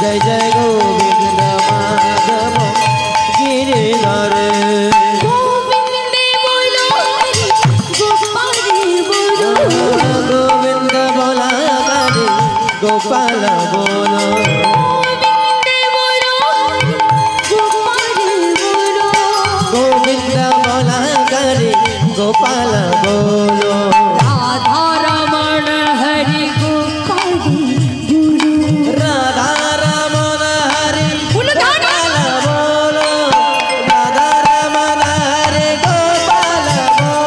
जय जय गोविंद माधव गिरिधर गोविंद बोला करे गोपाल बोलो गोविंद बोला करे गोपाल बोलो राधा रमण हरि गोपाल राधा रमण हरि गोपाल बोलो राधा रमण हरि गोपाल बोलो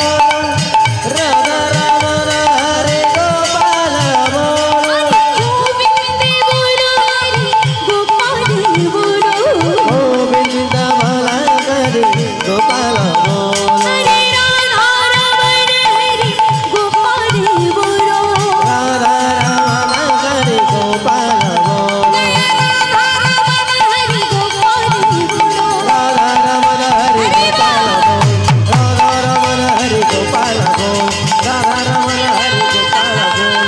राधा रमण हरि गोपाल बोलो गोविंद बोला करे गोपाल बोलो राधा रमण हरि गोपाल बोलो राधा रमण हरि गोपाल बोलो राधा रमण हरि गोपाल बोलो राधा रमण हरि गोपाल बोलो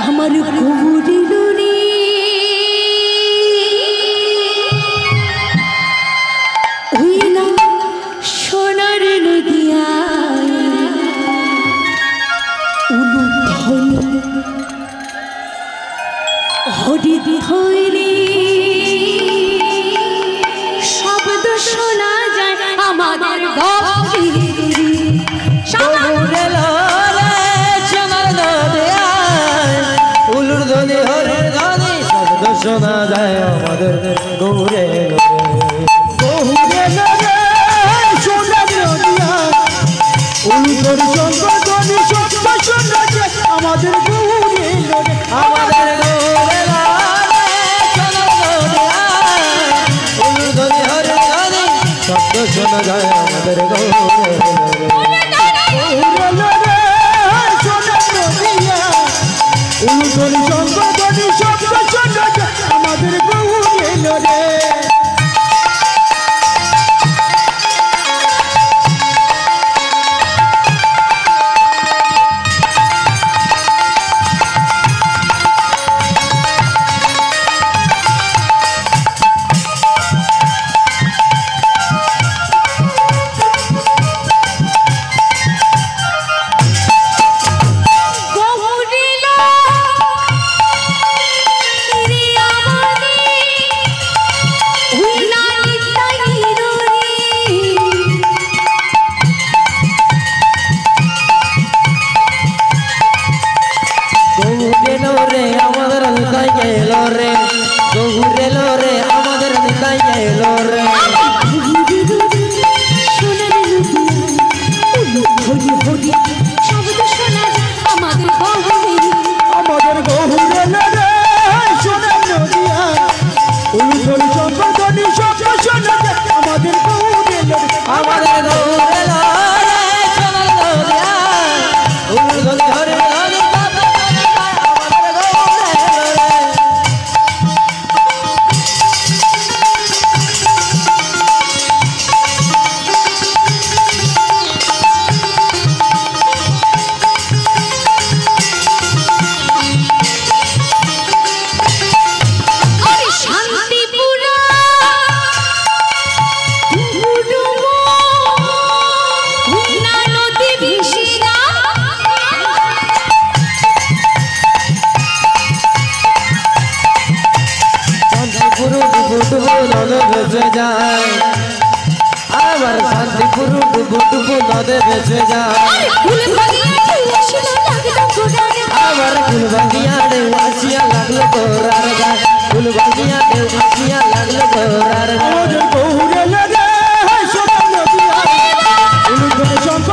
আমার গৌরীর রে হইলা সোনার নদিয়ায় উলুধ্বনি হরিধ্বনি শব্দ শোনা যায় আমাদের গৌরীর শোনা যায় আমাদের গৌরে গৌরে নরে সোনার নদিয়া উলুধর চন্দ্রধ্বনি শব্দ শোনা যায় আমাদের গৌরে নরে আমাদের গৌরে উলুধ্বনি হরি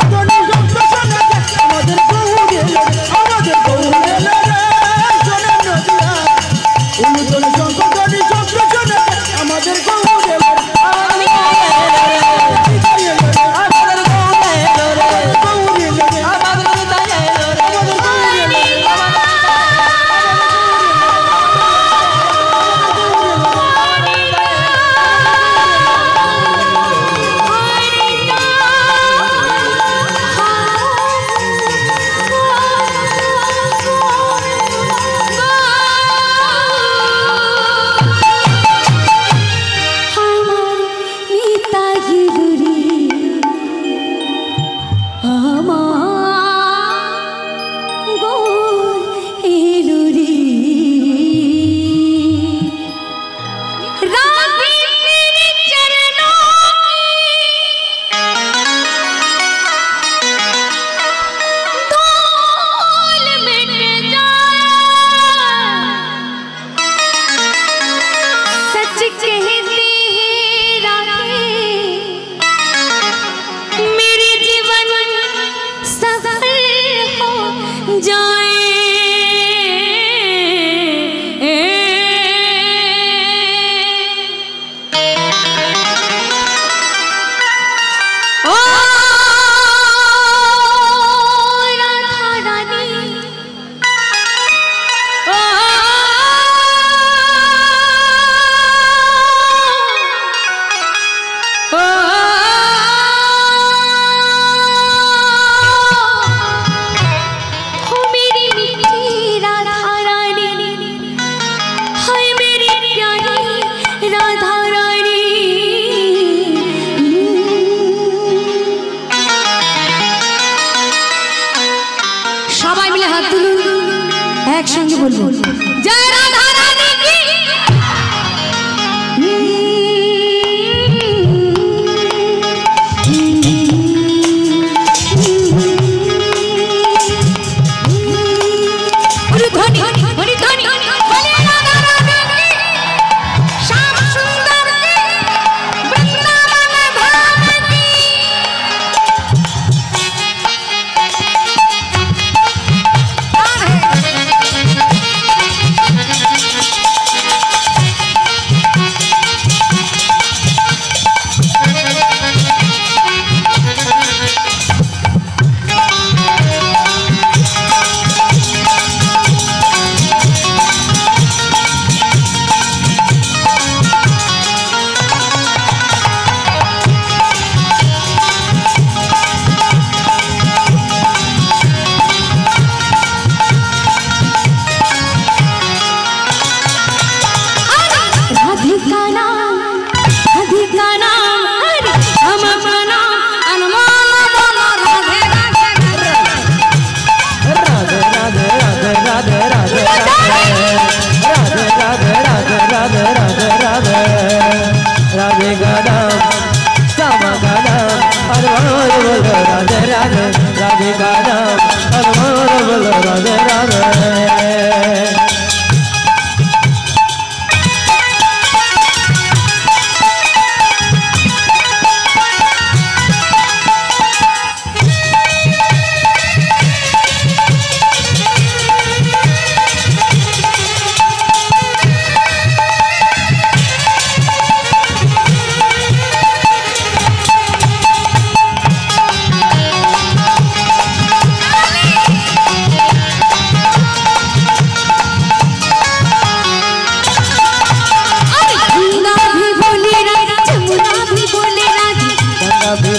ধ্বনি শব্দ শোনা যায় আমাদের গৌরে গৌরে নরে সোনার নদিয়া উলুধর চন্দ্রধ্বনি শব্দ শোনা যায় আমাদের গৌরে নরে মঙ্গল এলো রে একসঙ্গে বলবো জয় রাধা রানী কি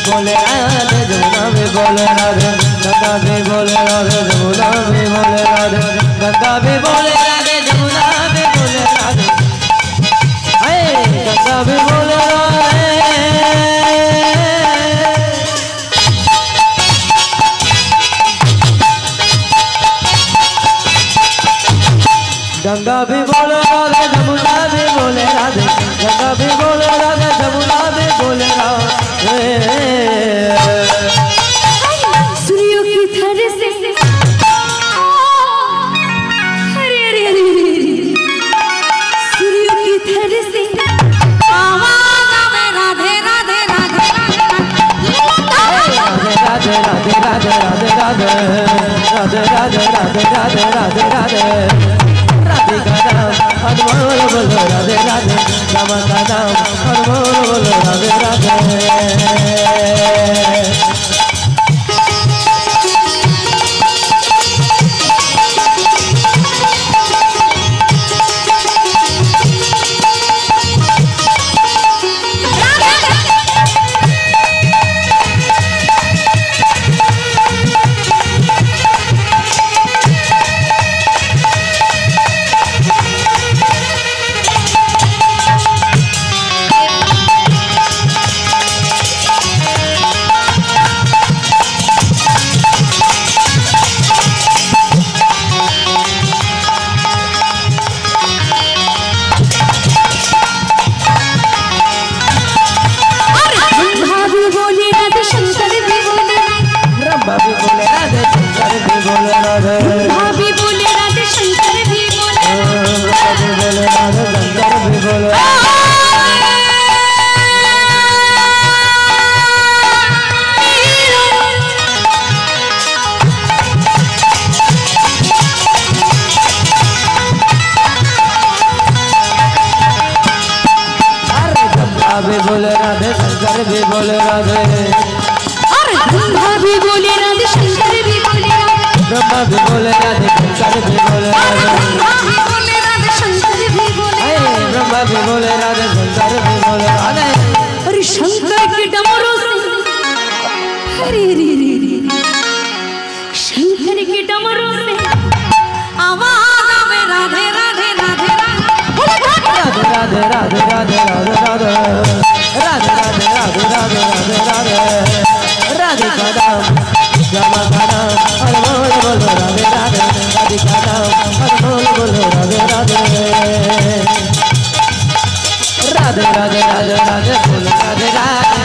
बोले राधे जमुना भी बोले राधे गंगा भी बोले राधे जमुना भी बोले राधे गंगा भी बोले राधे जमुना भी बोले राधे गंगा भी बोले गंगा भी बोले राधे जमुना भी बोले राधे गंगा भी बोले राधे जमुना भी बोले राधे सूर्यों की थर से अरे अरे अरे सूर्यों की थर से आवाज आवे राधे राधे राधे राधे राधे राधे राधे राधे राधे राधे राधे राधे राधे राधे राधिका नाम अनमोल बोलो राधे राधे रामा का नाम अनमोल बोलो राधे राधे भी बोले राधे शंकर भी बोले राधे अरे ब्रह्मा भी बोले राधे शंकर भी बोले राधे ब्रह्मा भी बोले राधे शंकर भी बोले राधे ब्रह्मा भी बोले राधे शंकर भी बोले ब्रह्मा भी बोले राधे शंकर भी बोले राधे अरे शंकर के डमरू से अरे रे रे रे शंकर के डमरू से आवाज आवे राधे राधे राधे राधे राधे राधे राधे राधे राधे राधे राधे राधे राधे राधे का नाम श्यामा का नाम अनमोल बोलो राधे राधे राधे का नाम अनमोल बोलो राधे राधे राधे राधे राधे राधे बोलो राधे राधे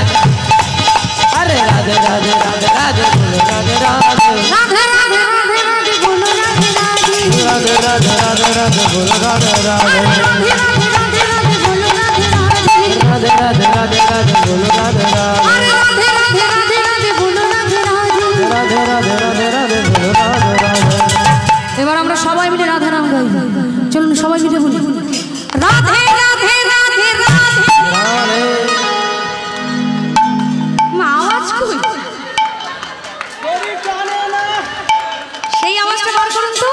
अरे राधे राधे राधे राधे बोलो राधे राधे राधे राधे राधे राधे बोलो राधे राधे राधे राधे राधे राधे बोलो राधे राधे राधे राधे बोलो राधे राधे राधे राधे राधे राधे बोलो राधे राधे अरे राधे राधे राधे राधे बोलो राधे राधे राधे राधे राधे राधे बोलो राधे राधे এবার আমরা সবাই মিলে রাধা নাম গাই চলুন সবাই মিলে বলি রাধে রাধে রাধে রাধে মা আওয়াজ কই সেই আওয়াজটা বার করুন তো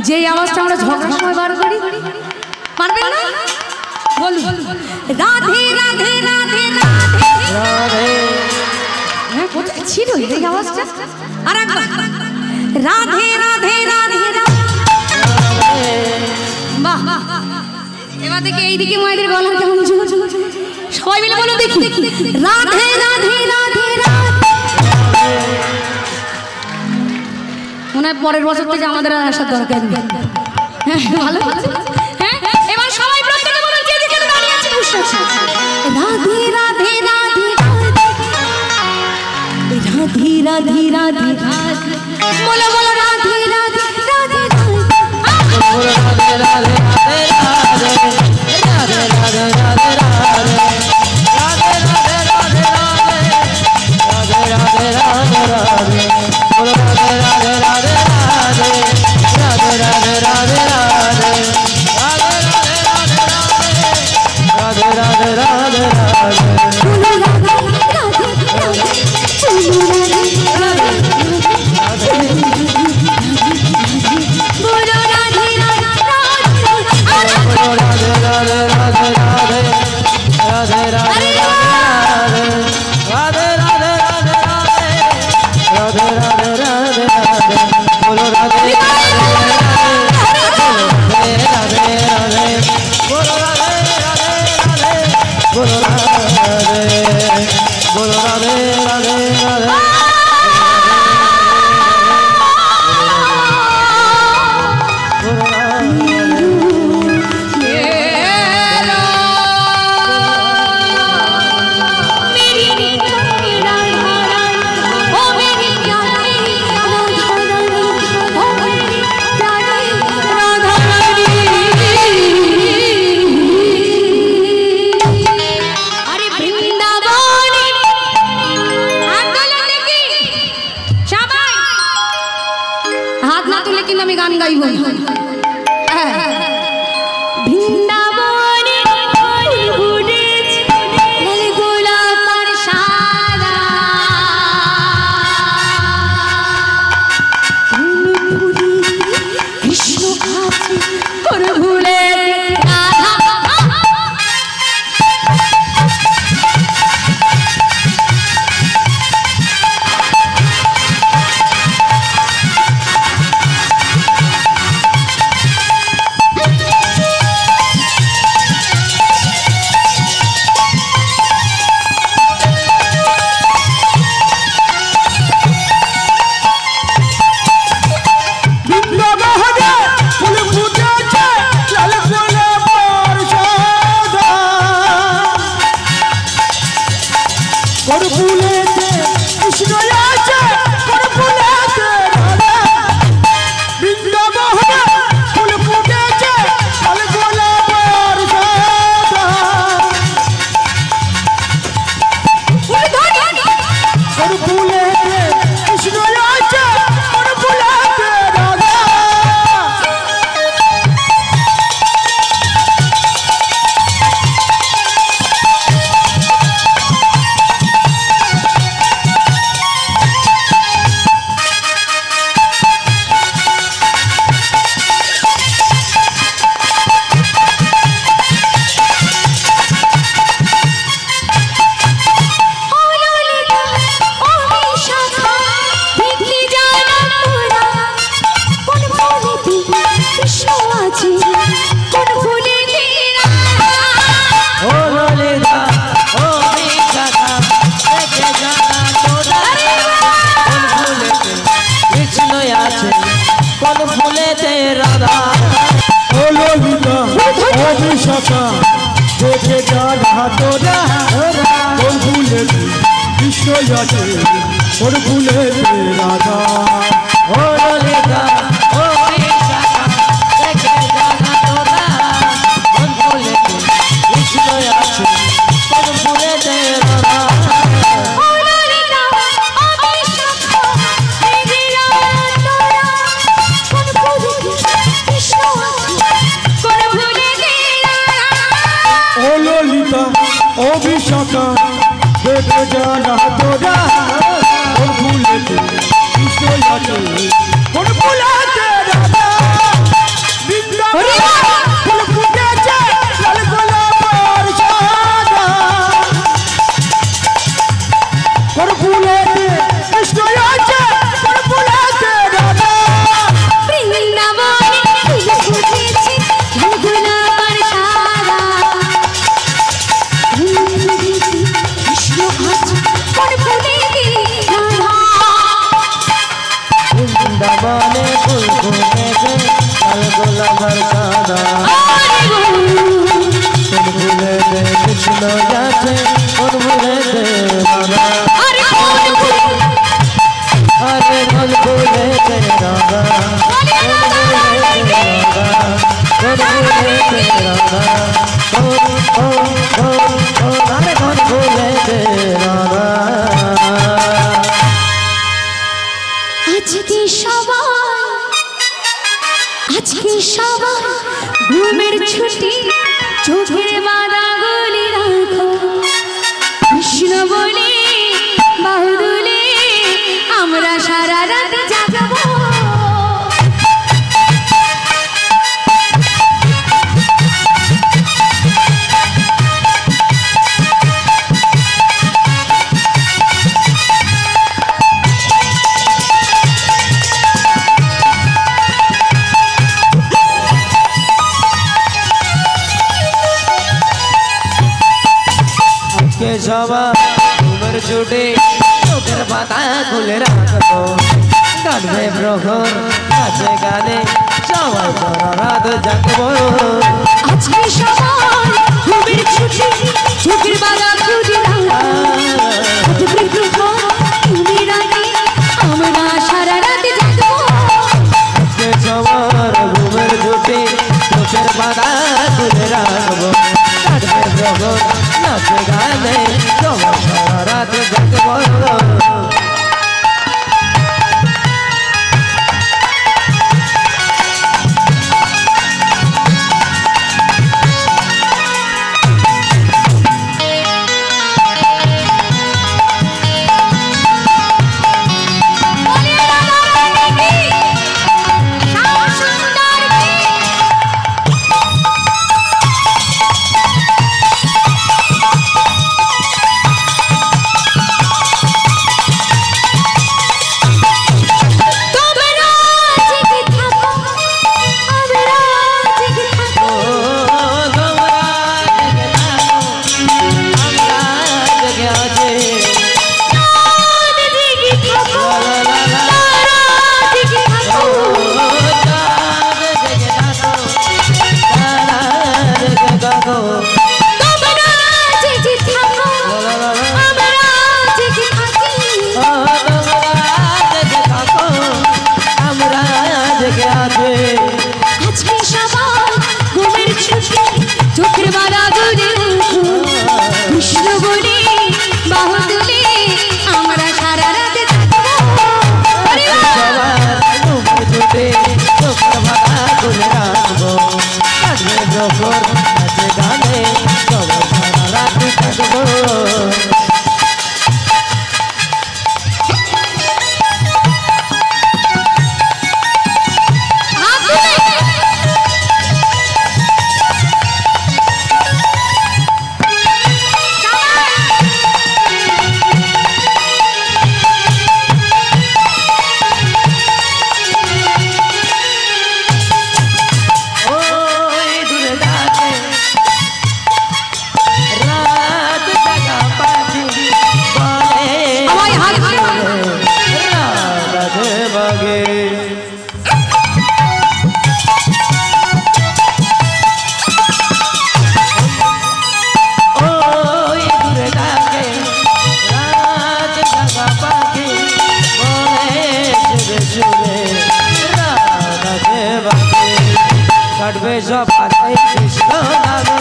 যেই আওয়াজটা আমরা ঝগড়ার সময় বার করি পারবেন না বলুন রাধে রাধে রাধে রাধে রাধে হ্যাঁ কোথায় ছিল এই আওয়াজটা আর একবার রাধে রাধে রাধে রাধে বাহ এবার দেখি এইদিকে মায়েদের গলার কেমন ঝুল সবাই মিলে বলো দেখি রাধে রাধে রাধে রাধে মনে হয় পরের বছর থেকে আমাদের আর আসার দরকার নেই হ্যাঁ ভালো হ্যাঁ এবার সবাই প্রত্যেকে বলুন যে যেখানে দাঁড়িয়ে আছে বসে আছে রাধে রাধে রাধে রাধে রাধে রাধে রাধে बोलो बोलो राधे राधे राधे बोलो राधे राधे राधे राधे राधे राधे राधे राधे राधे राधे राधे राधे बोलो राधे राधे राधे राधे राधे राधे राधे राधे राधे राधे राधे राधे बोलो राधे কোন ফুলেতে রাধা ও ললিতা ও বিশাখা দেখে জানা তোরা কোন ফুলেতে কৃষ্ণ আছে কোন ফুলেতে রাধা ও ললিতা ও বিশাখা দেখে জানা তোরা কোন ফুলেতে কৃষ্ণ আছে কোন ফুলেতে রাধা ও ললিতা ও বিশাখা দেখে জানা তোরা কোন ফুলেতে কৃষ্ণ আছে কোন ফুলেতে রাধা বৃন্দাবন ফুল ফুটেছে লাল গোলাপের সাদা কোন ফুলেতে কৃষ্ণ আছে কোন ফুলেতে রাধা বৃন্দাবনে ফুল ফুটেছে লাল গোলাপের সাদা কোন ফুলেতে কৃষ্ণ আছে কোন ফুলেতে রাধা আরে কোন ফুলেতে রাধা কোন ফুলেতে রাধা আরে কোন ফুলেতে রাধা আজকে সবার ঘুমের ছুটি চোখের বাঁধা গলি রাখো কৃষ্ণ বলে বাহুদুলে আমরা সারা রাত জাগবো সবার ঘুমের ছুটি চোখের পাতা খুলে রাখবো কাটবে প্রহর কাছে গানে সবাই সারা রাত জাগবো আজকে সবার ঘুমের ছুটি চোখের বাঁধা খুঁজে তুমি রাতে আমরা সারা রাত জাগবো আজকে সবার ঘুমের ছুটি চোখের পাতা খুলে রাখবো কাটবে প্রহর নাচে গানে সবাই সারা রাত জাগবো কাটবে সবার এই কৃষ্ণ নামে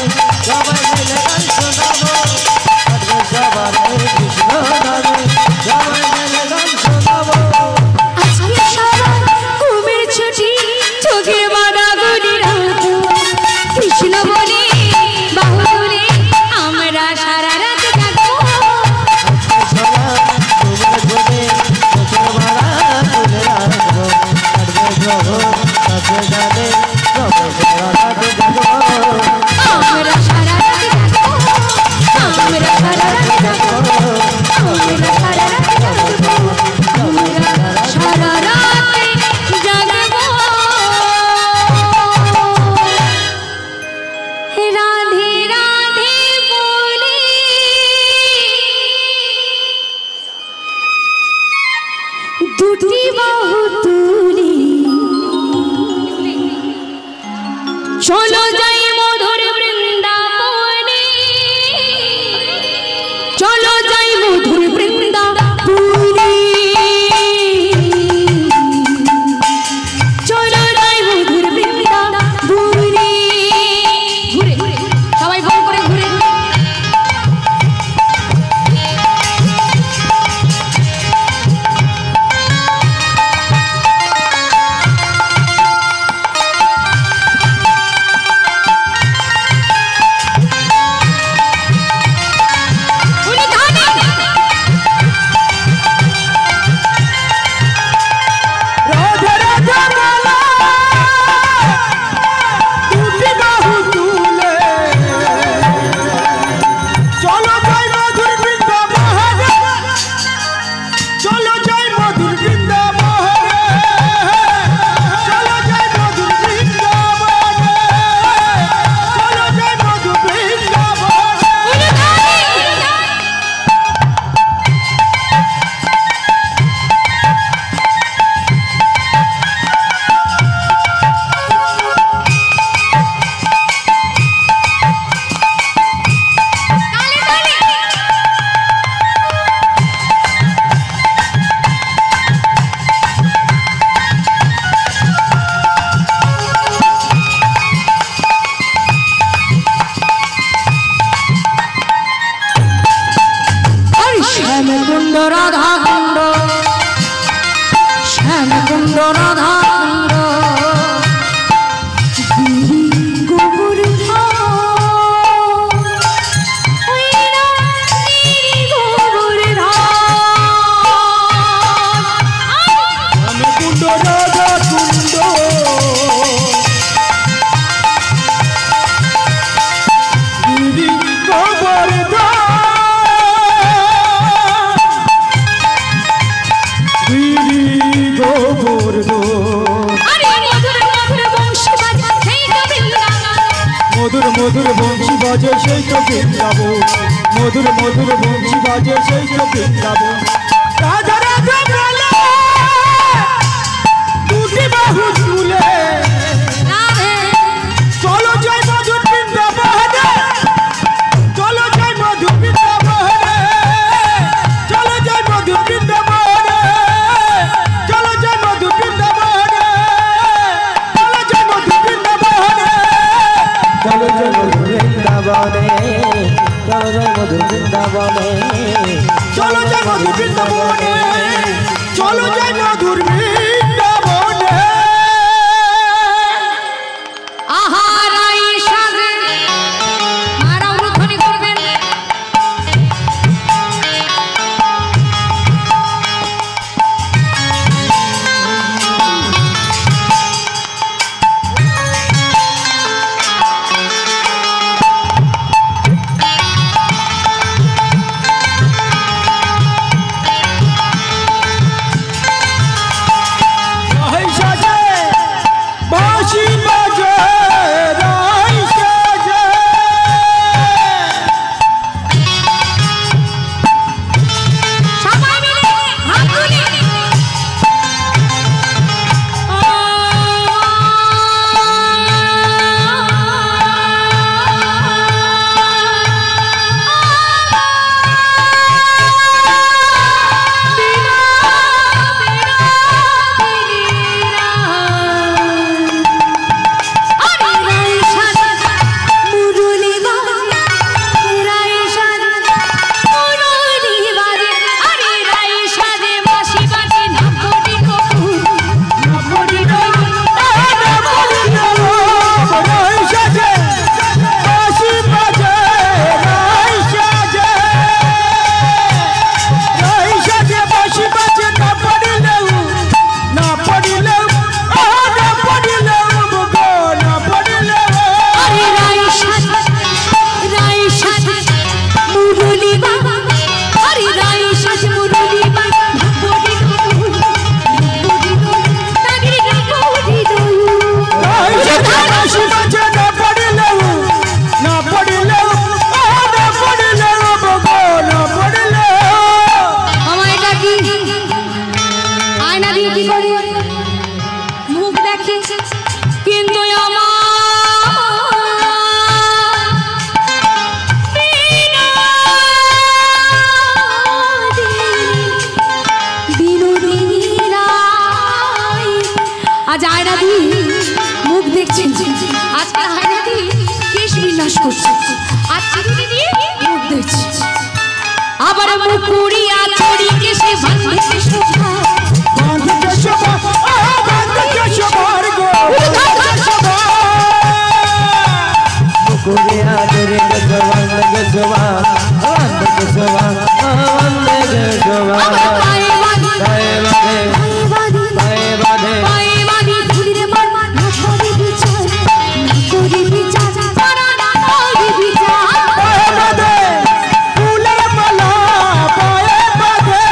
সবাই মিলে গান শোনাবো কাটবে সবার এই কৃষ্ণ নামে সবাই মিলে গান শোনাবো আজকে সবার ঘুমের ছুটি চোখের বাঁধা গুলি রাত কৃষ্ণ বলে বাহু তুলে আমরা সারা রাত জাগবো আমরা সারা রাত জাগবো আমরা সারা রাত জাগবো আমরা সারা রাত জাগবো আমরা সারা রাত জাগবো রাধে রাধে বলে দুটি বাহু তুলি চলো যাই মধুর বৃন্দাবনে চলো যাই মধুর বৃন্দাবনে চলো যাই মধুর বৃন্দাবনে ঘুরে ঘুরে সবাই গোল করে ঘুরে ঘুরে রাধে রাধে বলো দুটি বাহু তুলে চলো যাই মধুর বৃন্দাবনে চলো যাই মধুর বৃন্দাবনে চলো যাই মধুর বৃন্দাবনে চলো যাই মধুর বৃন্দাবনে শ্যামকুণ্ড রাধা কুণ্ড শ্যামকুণ্ড রাধা কুণ্ড গোবর কুণ্ড রাধা কুণ্ড গিরি গোবর্ধন মধুর মধুর বংশী বাজে সেই তো বৃন্দাবন মধুর মধুর বংশী বাজে সেই তো বৃন্দাবন রাধা রাধা বলে দুটি বাহু তুলে চলো যাই মধুর বৃন্দাবনে চলো যাই মধুর বৃন্দাবনে চলো যাই মধুর বৃন্দাবনে চলো যাই মধুর বৃন্দাবনে চলো যাই মধুর বৃন্দাবনে চলো জয় মধুর বৃন্দাবনে চলো জয় মধুর বৃন্দাবনে চলো যাই মধুর বৃন্দাবনে চলো যাই মধুর বৃন্দাবনে আহারাই সাজে মারা অনুধ্বনি করবেন দেখছেন আজকে হাইনাটি কেশ বিনাশ করছে আর চিরুনি দিয়ে মুখ দিচ্ছে আবার মুকুড়িয়া চড়ি কেশে বাঁধতে শোভা বাঁধতে শোভা বাঁধতে শোভার গো মুকুড়িয়া চড়ি কেশে বাঁধতে শোভা বাঁধতে শোভা বাঁধতে শোভা পায়ে বাঁধে পায়ে বাঁধে পায়ে বাঁধি ধুলিরে মার না করি বিচার তারা না করি বিচার পায়ে বাঁধে ফুলের মালা পায়ে বাঁধে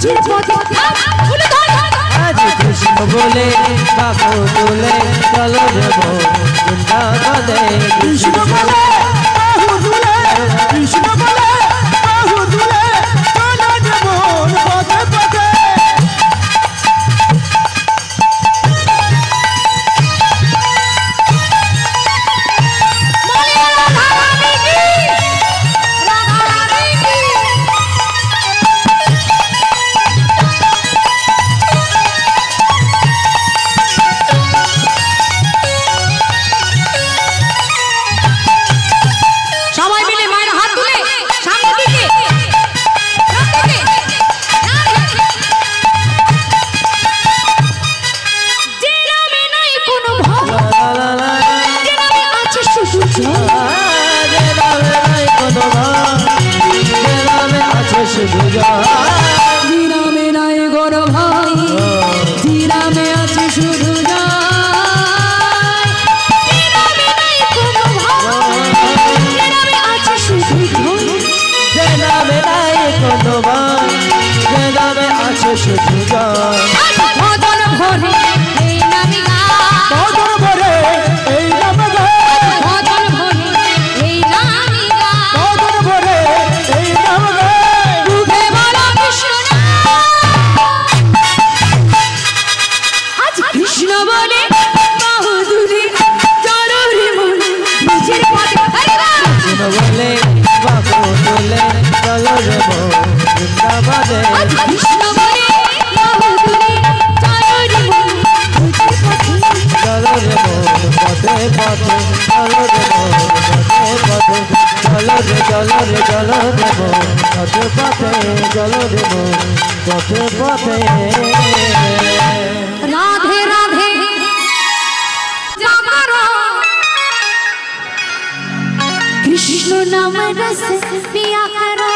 রুচির পথে আজ কৃষ্ণ বলে বাবু তুলে চলো যাব বৃন্দাবনে কৃষ্ণ বলে বাহু তুলে কৃষ্ণ বলে বাহু তুলে চলো যাব পথে পথে राधे राधे कृष्ण नाम रस पिया करो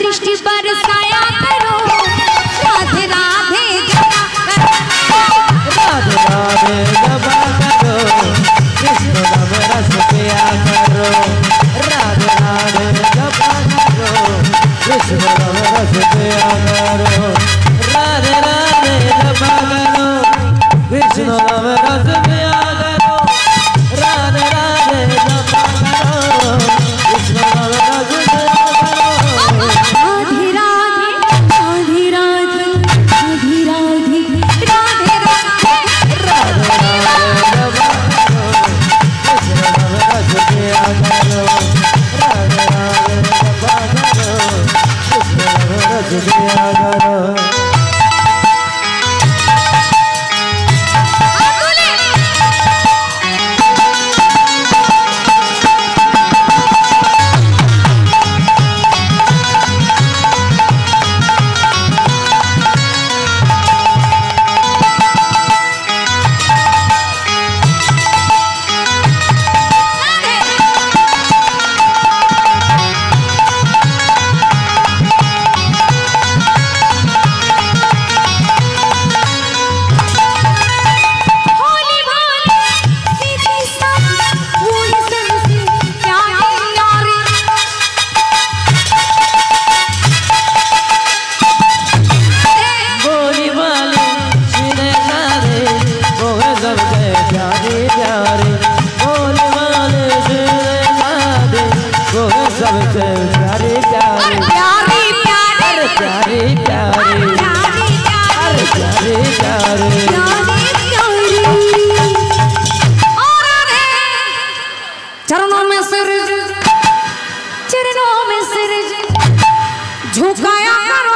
दृष्टि बरसाया करो राधे राधे राधे राधे जपा करो कृष्ण नाम रस पिया करो राधे राधे जपा करो कृष्ण नाम रस पिया करो राधे राधे जपा करो कृष्ण नाम रस पिया करो राधे राधे जपा करो सबसे प्यारे प्यारे प्यारे प्यारे प्यारे प्यारे प्यारे प्यारे प्यारे चरणों में सिर झुकाया करो